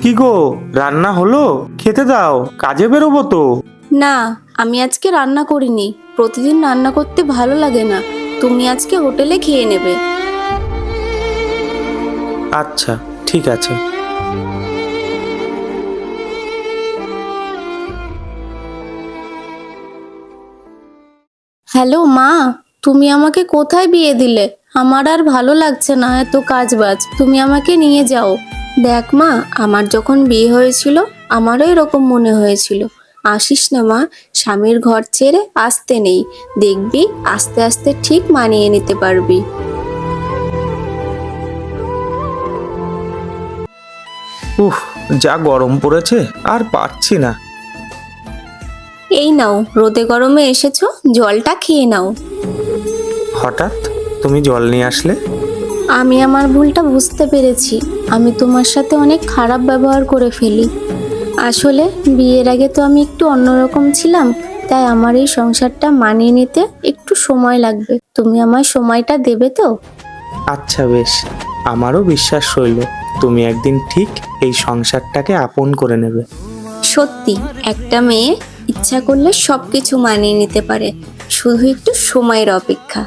কি গো, রান্না হলো? খেতে দাও, কাজে বেরোবো তো। না, আমি আজকে রান্না করিনি। প্রতিদিন রান্না করতে ভালো লাগে না। তুমি আজকে হোটেলে খেয়ে নেবে। আচ্ছা, ঠিক আছে। হ্যালো মা, তুমি আমাকে কোথায় বিয়ে দিলে? আমার আর ভালো লাগছে না এত কাজবাজ। তুমি আমাকে নিয়ে যাও। দেখ মা, আমার যখন বিয়ে হয়েছিল আমারও এরকম মনে হয়েছিল। আসিস না মা, স্বামীর ঘর ছেড়ে আসতে নেই। দেখবি আস্তে আস্তে ঠিক মানিয়ে নিতে পারবি। উফ, যা গরম পড়েছে, আর পারছি না। এই নাও, রোদে গরমে এসেছো, জলটা খেয়ে নাও। হঠাৎ তুমি জল নিয়ে আসলে? আমি আমার ভুলটা বুঝতে পেরেছি। আমি তোমার সাথে অনেক খারাপ ব্যবহার করে ফেলি। আসলে বিয়ের আগে তো আমি একটু অন্যরকম ছিলাম, তাই আমার এই সংসারটা মানিয়ে নিতে একটু সময় লাগবে। তুমি আমায় সময়টা দেবে তো? আচ্ছা বেশ, আমারও বিশ্বাস রইল তুমি একদিন ঠিক এই সংসারটাকে আপন করে নেবে। সত্যি, একটা মেয়ে ইচ্ছা করলে সবকিছু মানিয়ে নিতে পারে, শুধু একটু সময়ের অপেক্ষা।